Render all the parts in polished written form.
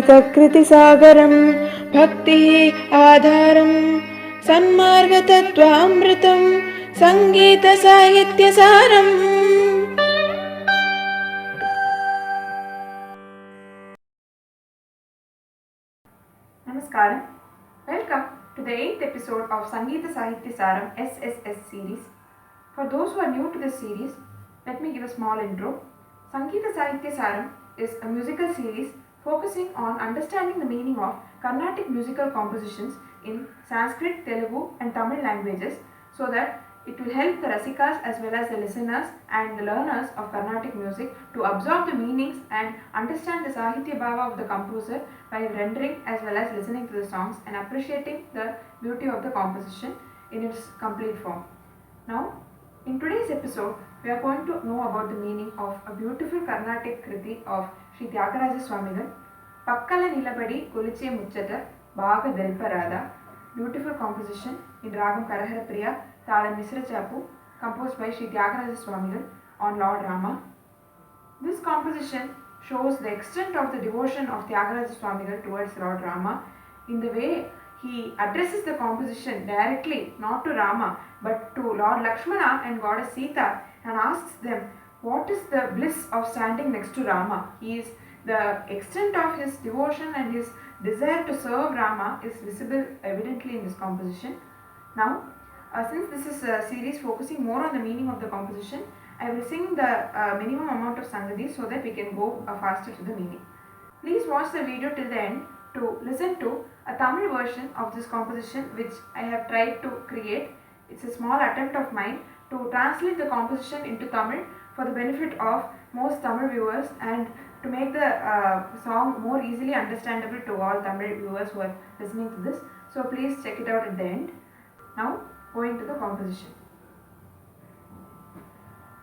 Telugu Krithi Sagaram Bhakti Adharam Sanmarga Tattvaamritam Sangeetha Saahithya Saaram. Namaskaram. Welcome to the 8th episode of Sangeetha Saahithya Saaram SSS series. For those who are new to this series, let me give a small intro. Sangeetha Saahithya Saaram is a musical series focusing on understanding the meaning of Carnatic musical compositions in Sanskrit, Telugu and Tamil languages so that it will help the Rasikas as well as the listeners and the learners of Carnatic music to absorb the meanings and understand the Sahitya Bhava of the composer by rendering as well as listening to the songs and appreciating the beauty of the composition in its complete form. Now, in today's episode, we are going to know about the meaning of a beautiful Carnatic Krithi of Shri Thyagaraja Swamigal, Pakkala Nilabadi Kuliche Muchata Baga Delparada, beautiful composition in Ragam Karaharapriya, Talam Mishra Chapu, composed by Shri Thyagaraja Swamigal on Lord Rama. This composition shows the extent of the devotion of Thyagaraja Swamigal towards Lord Rama in the way he addresses the composition directly not to Rama but to Lord Lakshmana and Goddess Sita and asks them what is the bliss of standing next to Rama. The extent of his devotion and his desire to serve Rama is visible evidently in this composition. Now, since this is a series focusing more on the meaning of the composition, I will sing the minimum amount of Sangadis so that we can go faster to the meaning. Please watch the video till the end to listen to a Tamil version of this composition which I have tried to create. It's a small attempt of mine to translate the composition into Tamil for the benefit of most Tamil viewers and to make the song more easily understandable to all Tamil viewers who are listening to this. So please check it out at the end. Now, going to the composition.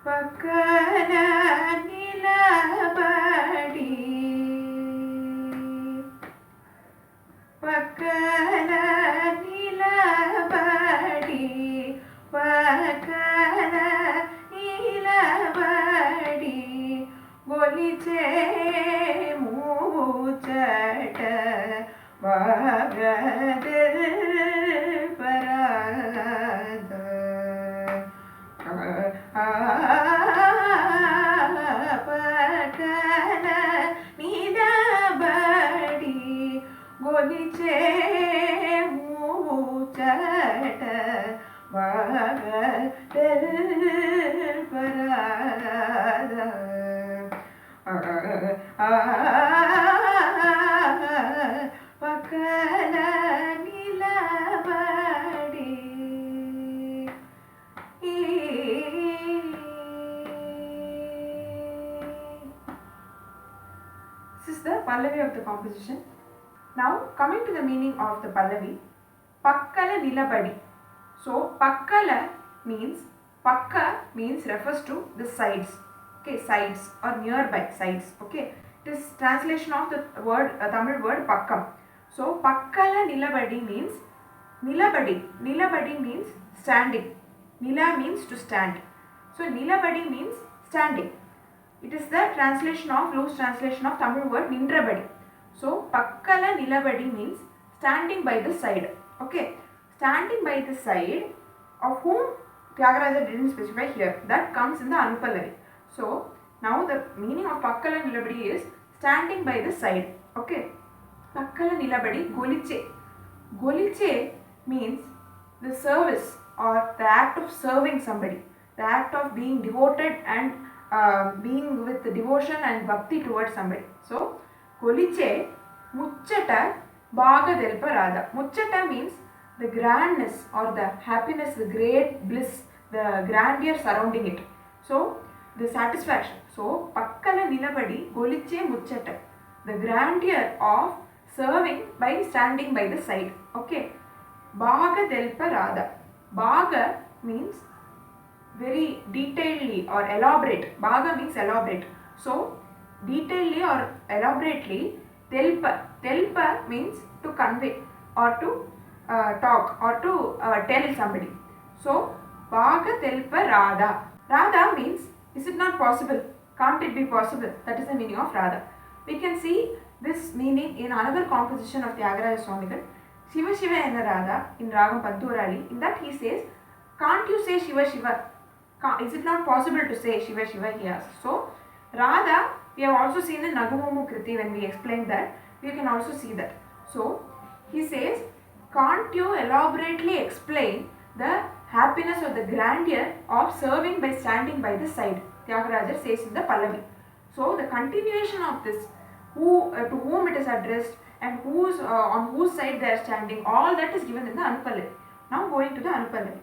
Pakkala Nilabadi, Pakkala Nilabadi, Pakkala Nilabadi, Goliche Muchata Vagadil Parada, Pakkala Nilabadi, Goliche Muchata Vagadil Parada, Pakkala Nilabadi. This is the Pallavi of the composition. Now, coming to the meaning of the Pallavi, Pakkala Nilabadi. So, Pakkala means, Pakka means refers to the sides. Okay, sides or nearby sides. Okay, it is translation of the word Tamil word Pakkam. So, Pakkala Nilabadi means Nilabadi. Nilabadi means standing. Nila means to stand. So, Nilabadi means standing. It is the translation of loose translation of Tamil word Nindrabadi. So, Pakkala Nilabadi means standing by the side. Okay, standing by the side of whom Thyagaraja didn't specify here. That comes in the Anupallavi. So, now the meaning of Pakkala Nilabadi is standing by the side. Okay, Pakkala Nilabadi Goliche. Goliche means the service or the act of serving somebody, the act of being devoted and being with devotion and bhakti towards somebody. So, Goliche Muchata Baga Delparada. Muchata means the grandness or the happiness, the great bliss, the grandeur surrounding it. So, the satisfaction. So, Pakkala Nilabadi Goliche Muchata, the grandeur of serving by standing by the side. Okay. Baga Delparada. Baga means very detailedly or elaborate. Baga means elaborate. So, detailedly or elaborately, Delpa. Delpa means to convey or to talk or to tell somebody. So, Baga Delpa Radha. Radha means, is it not possible? Can't it be possible? That is the meaning of Radha. We can see this meaning in another composition of Thyagaraja Swamigal, Shiva Shiva enna Radha in Ragam Panturali. In that he says, can't you say Shiva Shiva? Is it not possible to say Shiva Shiva? He asks. So Radha, we have also seen in Nagumomu Krithi when we explained that, we can also see that. So he says, can't you elaborately explain the happiness or the grandeur of serving by standing by the side? Thyagaraja says in the Pallavi. So the continuation of this, to whom it is addressed and on whose side they are standing, all that is given in the Anupallavi. Now going to the Anupallavi.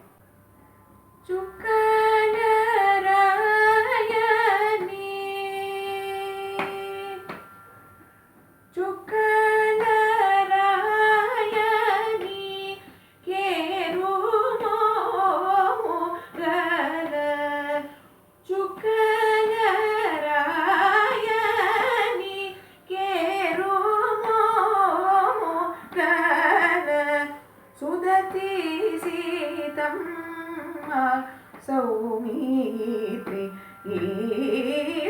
Saumitri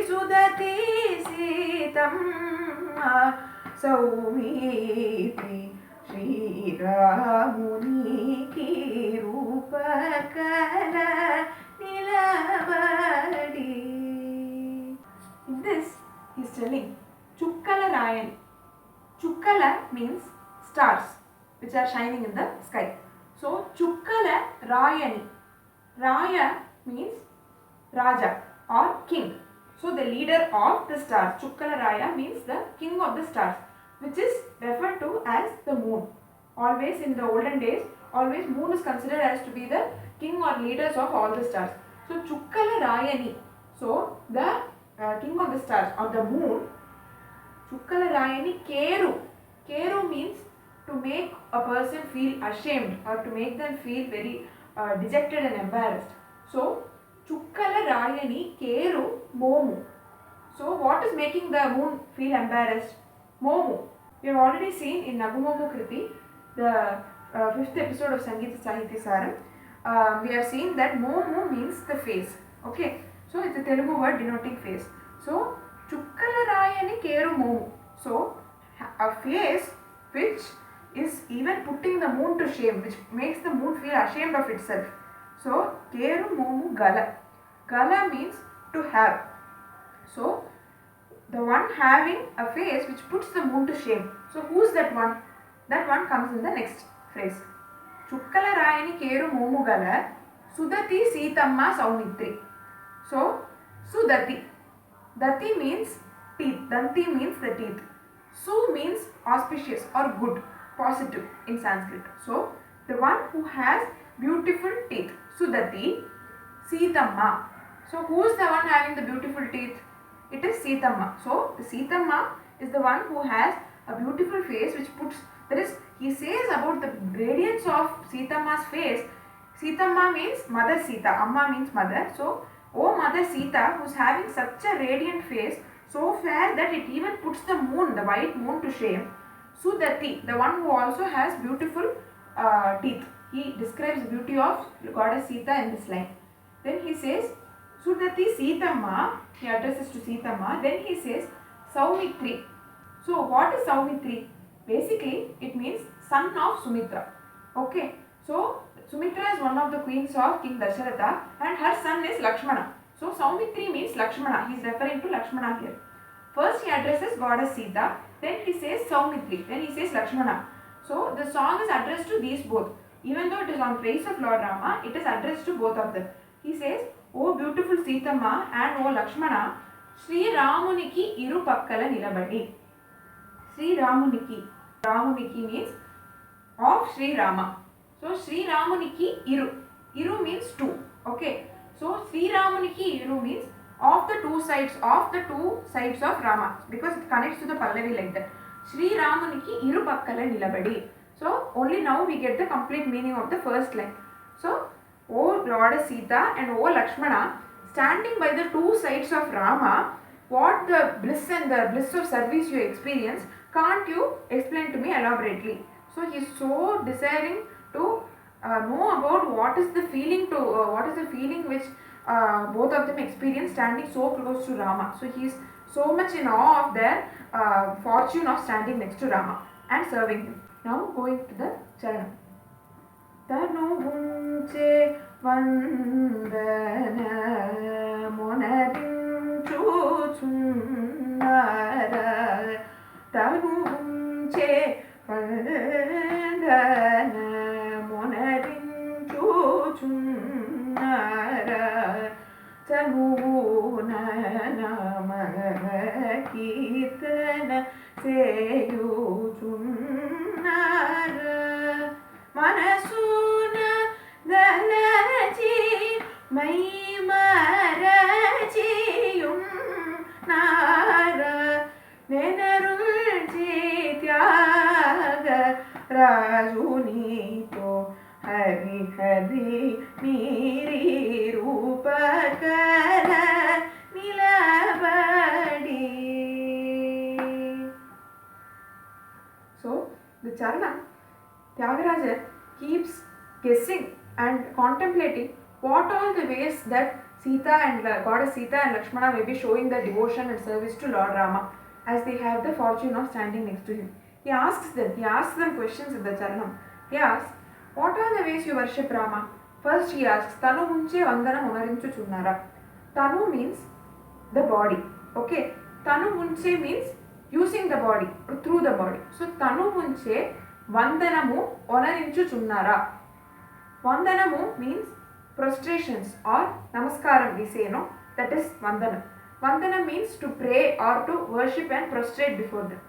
Sudati Sitamma Saumitri Shri Ramuniki Pakkala Nilabadi. In this, he is telling Chukkala Rayani. Chukkala means stars which are shining in the sky. So Chukkala Rayani. Raya means Raja or king. So the leader of the stars. Chukkala Raya means the king of the stars, which is referred to as the moon. Always in the olden days, always moon is considered as to be the king or leaders of all the stars. So Chukkala Rayani. So the king of the stars or the moon. Chukkala Rayani Keru. Keru means to make a person feel ashamed or to make them feel very dejected and embarrassed. So Chukkala Rayani Keru Momu. So what is making the moon feel embarrassed? Momu. We have already seen in Nagumomu Krithi, the 5th episode of Sangeetha Saahithya Saaram. We have seen that Momu means the face. Okay. So it's a Telugu word denoting face. So Chukkala Rayani Keru Momu. So a face which is even putting the moon to shame, which makes the moon feel ashamed of itself. So Keru Momu Gala. Gala means to have. So the one having a face which puts the moon to shame. So who is that one? That one comes in the next phrase. Chukkala Rayani Keru Momu Gala Sudati Sitamma Saumitri. So Sudati. Dati means teeth. Danti means the teeth. Su means auspicious or good, positive in Sanskrit. So the one who has beautiful teeth. Sudati Sitamma. So who is the one having the beautiful teeth? It is Sitamma. So the Sitamma is the one who has a beautiful face which puts, that is, he says about the radiance of Sitamma's face. Sitamma means Mother Sita. Amma means mother. So, O Mother Sita, who is having such a radiant face, so fair that it even puts the moon, the white moon, to shame. Sudati, the one who also has beautiful teeth. He describes the beauty of goddess Sita in this line. Then he says, Sudati Sitamma, he addresses to Sitamma. Then he says, Saumitri. So what is Saumitri? Basically, it means son of Sumitra. Okay. So Sumitra is one of the queens of King Dasharatha and her son is Lakshmana. So Saumitri means Lakshmana. He is referring to Lakshmana here. First he addresses goddess Sita. Then he says Saumitri. Then he says Lakshmana. So the song is addressed to these both. Even though it is on praise of Lord Rama, it is addressed to both of them. He says, O beautiful Sitamma and O Lakshmana, Shri Ramuniki Iru Pakkala Nilabadi. Shri Ramuniki. Ramuniki means of Shri Rama. So Shri Ramuniki Iru. Iru means two. Okay. So Shri Ramuniki Iru means of the two sides of Rama, because it connects to the Pallavi like that. Shri Ramuniki Iru Pakkala Nilabadi. So only now we get the complete meaning of the first line. So O Goddess Sita and O Lakshmana, standing by the two sides of Rama, what the bliss and the bliss of service you experience, can't you explain to me elaborately? So he is so desiring to know about what is the feeling which both of them experience standing so close to Rama. So he is so much in awe of their fortune of standing next to Rama and serving him. Now going to the charanam. Tanu unche vandana monarinchu chunnara tanu unche vandana monarinchu chunnara tanuvuna namakitana seyuchunnara manasuna dalachi mai marachiyum nara nenarulchi Thyagaraja Hari Hari Miri Pakkala Nilabadi. So the Charanam, Thyagaraja keeps guessing and contemplating what all the ways that Sita and Goddess Sita and Lakshmana may be showing their devotion and service to Lord Rama as they have the fortune of standing next to him. He asks them questions in the Charanam. He asks, what are the ways you worship Rama? First he asks, Tanu unche vandana monarinchu chunnara. Tanu means the body. Okay. Tanu unche means using the body or through the body. So Tanu unche vandanamu onarinchu chunnara. Vandanamu means prostrations or namaskaram we say, no? That is vandana. Vandana means to pray or to worship and prostrate before them.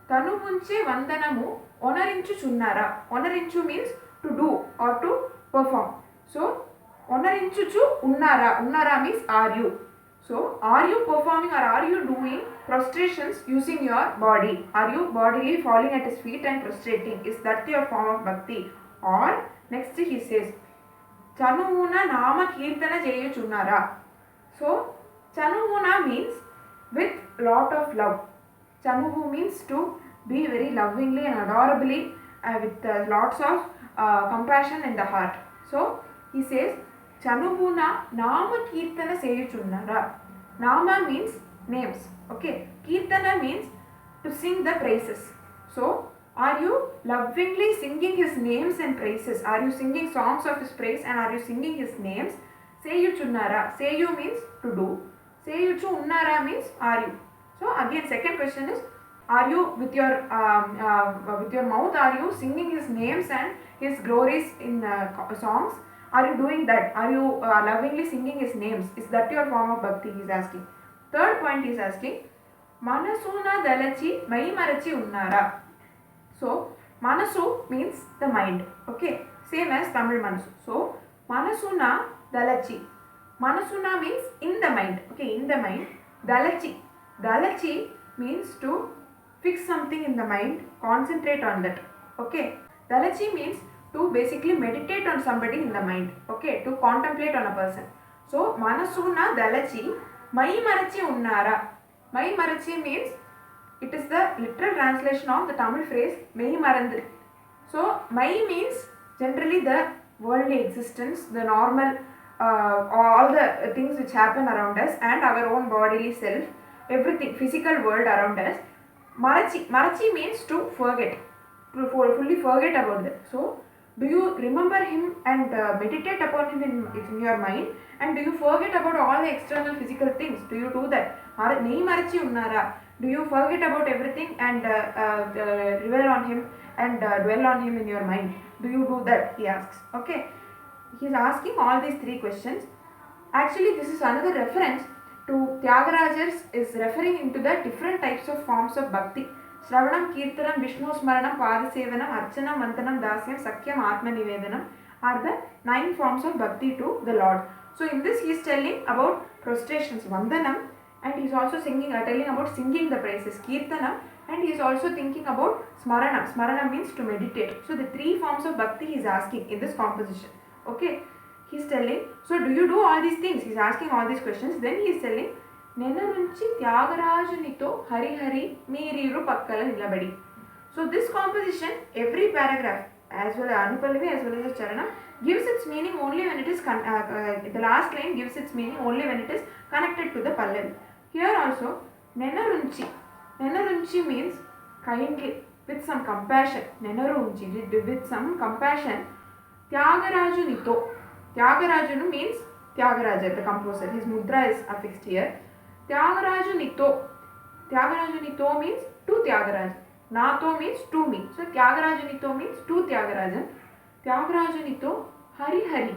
Tanu unche vandanamu onarinchu chunnara. Onarinchu means to do or to perform. So onarinchuchu unnara. Unnara means are you. So are you performing or are you doing prostrations using your body? Are you bodily falling at his feet and prostrating? Is that your form of bhakti? Or next he says, Chanumuna nama kirtana cheyuchunnara. So Chanumuna means with lot of love. Chanuhu means to be very lovingly and adorably with lots of compassion in the heart. So he says, Chanubuna Nama Kirtana Seyuchunnara. Nama means names. Okay. Kirtana means to sing the praises. So are you lovingly singing his names and praises? Are you singing songs of his praise and are you singing his names? Seyuchunnara. Seyu means to do. Seyuchu unnara means are you. So again second question is, are you with your mouth, are you singing his names and his glories in songs? Are you doing that? Are you lovingly singing his names? Is that your form of bhakti? He is asking. Third point he is asking, Manasuna dalachi mai marachi unnara. So manasu means the mind. Okay, same as Tamil manasu. So manasuna dalachi. Manasuna means in the mind. Okay, in the mind. Dalachi. Dalachi means to fix something in the mind, concentrate on that. Okay. Dalachi means to basically meditate on somebody in the mind. Okay. To contemplate on a person. So, Manasuna Dalachi Mai Marachi Unnara. Mai Marachi means it is the literal translation of the Tamil phrase Mai Marandhu. So, Mai means generally the worldly existence, the normal, all the things which happen around us and our own bodily self, everything, physical world around us. Marachi means to forget, to fully forget about that. So, do you remember him and meditate upon him in your mind? And do you forget about all the external physical things? Do you do that? Marachi unnara. Do you forget about everything and revel on him and dwell on him in your mind? Do you do that? He asks. Okay. He is asking all these three questions. Actually, this is another reference to Thyagarajas is referring into the different types of forms of bhakti. Shravanam, Kirtanam, Vishnu Smaranam, Padasevanam, Archanam, Mantanam, Dasyam, Sakyam, Atma Nivedanam are the 9 forms of bhakti to the Lord. So in this he is telling about prostrations, Vandanam, and he is also telling about singing the praises, Kirtanam, and he is also thinking about Smaranam. Smaranam means to meditate. So the 3 forms of bhakti he is asking in this composition. Okay. He is telling, so do you do all these things? He is asking all these questions. Then he is telling, Nenarunchi Thyagaraja Hari Hari Miriru Pakkala Nilabadi. So this composition, every paragraph, as well as Anupallavi as well as the Charanam gives its meaning only when it is the last line gives its meaning only when it is connected to the Pallavi. Here also Nenarunchi. Nenarunchi means kindly, with some compassion. Nenarunchi, with some compassion. Thyagaraja Nito. Thyagaraja means Thyagaraja, the composer. His mudra is affixed here. Thyagaraja Nito. Thyagaraja Nito means to Thyagaraja. Nato means to me. So Thyagaraja Nito means to Thyagarajan. Thyagaraja Nito Hari Hari.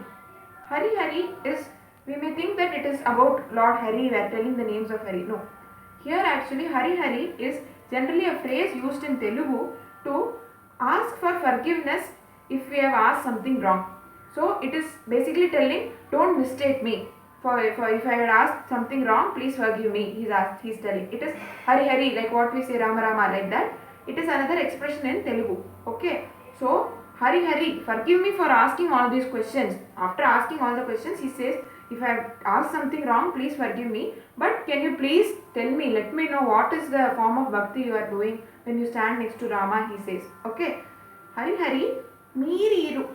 Hari Hari is, we may think that it is about Lord Hari, we are telling the names of Hari. No. Here actually Hari Hari is generally a phrase used in Telugu to ask for forgiveness if we have asked something wrong. So it is basically telling, don't mistake me. For if I had asked something wrong, please forgive me. He's telling. It is Hari Hari, like what we say Rama Rama, like that. It is another expression in Telugu. Okay. So Hari Hari, forgive me for asking all these questions. After asking all the questions, he says, if I have asked something wrong, please forgive me. But can you please tell me, let me know what is the form of bhakti you are doing when you stand next to Rama, he says. Okay. Hari Hari, Meeru Iru.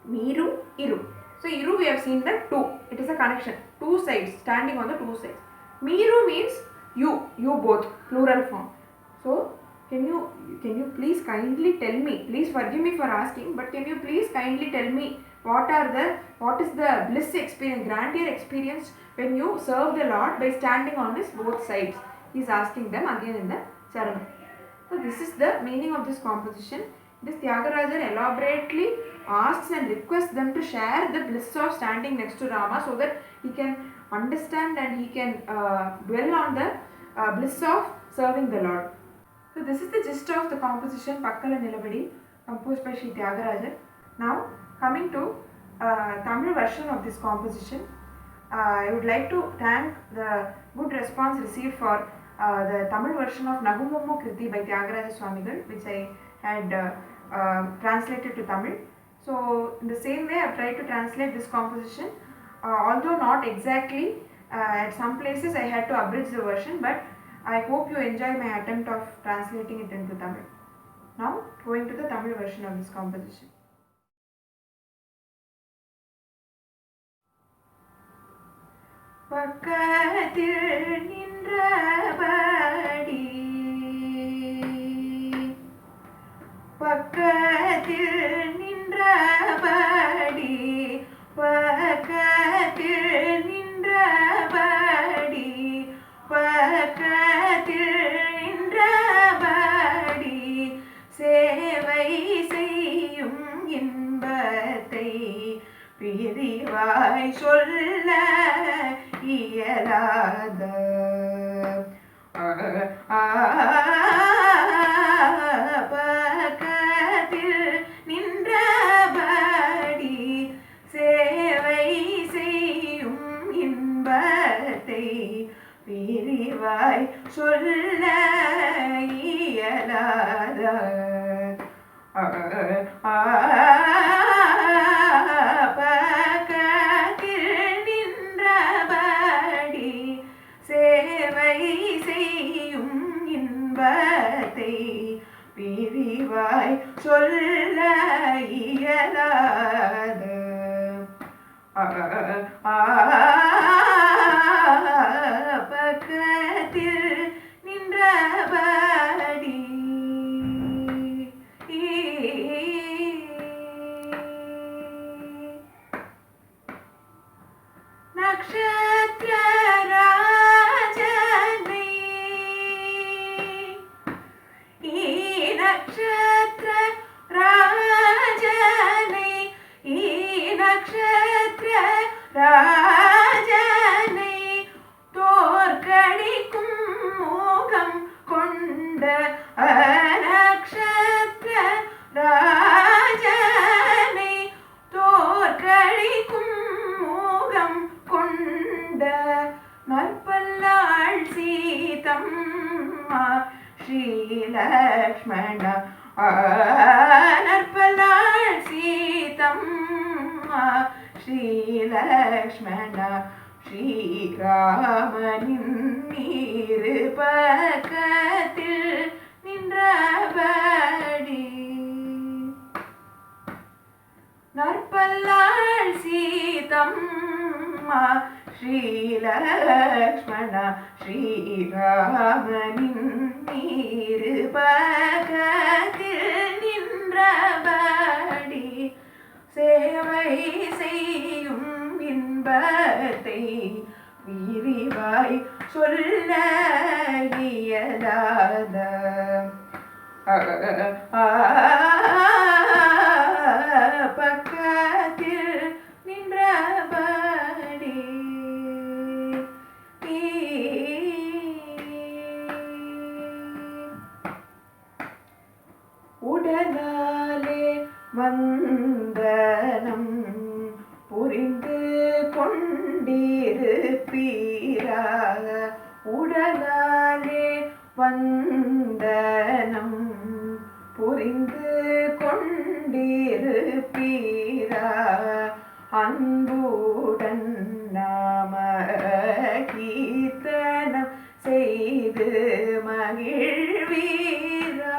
Meeru Iru. So Iru we have seen that two. It is a connection. Two sides, standing on the two sides. Meeru means you both, plural form. So can you please kindly tell me, please forgive me for asking, but can you please kindly tell me what is the bliss experience, grandeur experience when you serve the Lord by standing on his both sides? He is asking them again in the Charanam. So this is the meaning of this composition. This Thyagaraja elaborately asks and requests them to share the bliss of standing next to Rama so that he can understand and he can dwell on the bliss of serving the Lord. So this is the gist of the composition Pakkala Nilabadi, composed by Shri Thyagaraja. Now coming to Tamil version of this composition, I would like to thank the good response received for the Tamil version of Nagumomu Krithi by Thyagaraja Swamigal, which I had translated to Tamil. So in the same way I have tried to translate this composition, although not exactly, at some places I had to abridge the version, but I hope you enjoy my attempt of translating it into Tamil. Now going to the Tamil version of this composition. Pakkathil Nilabadi, Pakkathil Nilabadi, Pakkathil Nilabadi, Pakkathil Nilabadi, Sevai seyyum inbathai பிரிவாய் சொல்ல இயலாத பக்கத்தில் நின்றபடி சேவை செய்யும் இன்பத்தை பிரிவாய் சொல்ல இயலாத பக்கத்தில் நின்றபடி சேவை செய்யும் இன்பத்தை பிரிவாய் சொல்ல இயலாத பக்கத்தில் நின்றபடி ராஜனை தோற்கடிக்கும் மோகம் கொண்ட நக்ஷத்ர ராஜனை தோற்கடிக்கும் மோகம் கொண்ட நற்பல்லாள் சீதம்மா ஸ்ரீலக்ஷ்மண நற்பல்லாள் சீதம்மா ஸ்ரீலக்ஷ்மண ஸ்ரீராமனின் நீரு பக்கத்தில் நின்றபடி. Shri Lakshmana Shri Ramanin Nirupakathil நின்றபடி சேவை செய்யும் இன்பத்தை விரிவாய் சொல்ல இயலாத பக்கத்தில் நின்றபடி உடனாலே வந்தனம் புரிந்து கொண்டிருப்பீரா உடனாலே வந்தனம் புரிந்து கொண்டிருப்பீரா அன்புடன் நாம கீர்த்தனம் செய்து மகிழ்வீரா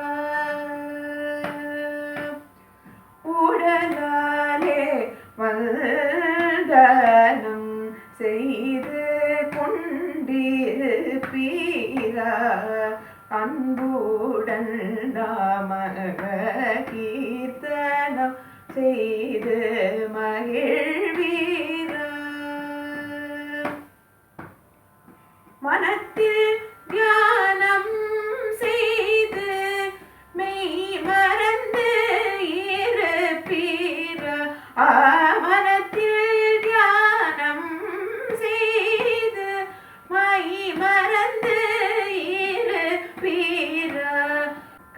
உடனாலே வந்தனம் செய்து கொண்டிருப்பீரா அன்புடன் நாம கீர்த்தனம் செய்து மகிழ்வீரா மனத்தில் தியானம் செய்து மெய் மறந்து இருப்பீரா மனத்தில் தியானம் செய்து மை மறந்து இருப்பீரா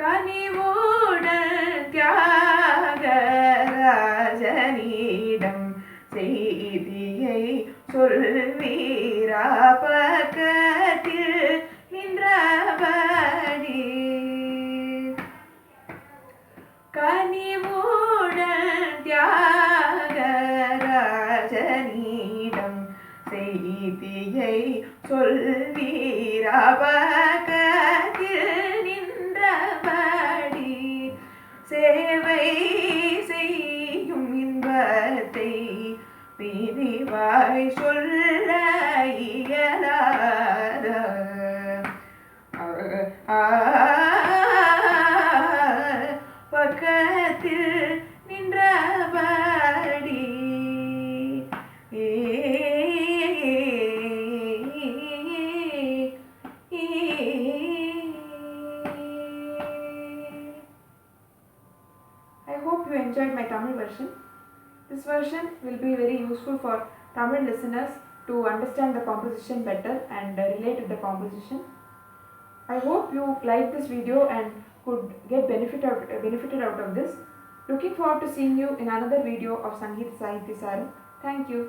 கனிவுடன் தியாகராஜனிடம் செய்தியை சொல்வீரா பக்கத்தில் நின்றபடி கனிவுடன் தியாகராஜனிடம் செய்தியை சொல்வீரா பக்கத்தில் நின்றபடி சேவை செய்யும் இன்பத்தை விரிவாய் சொல்ல இயலாத பக்கத்தில் நின்றபடி I hope you enjoyed my Tamil version. This version will be very useful for Tamil listeners to understand the composition better and relate with the composition. I hope you liked this video and could get benefited out of this. Looking forward to seeing you in another video of Sangeetha Saahithya Saaram. Thank you.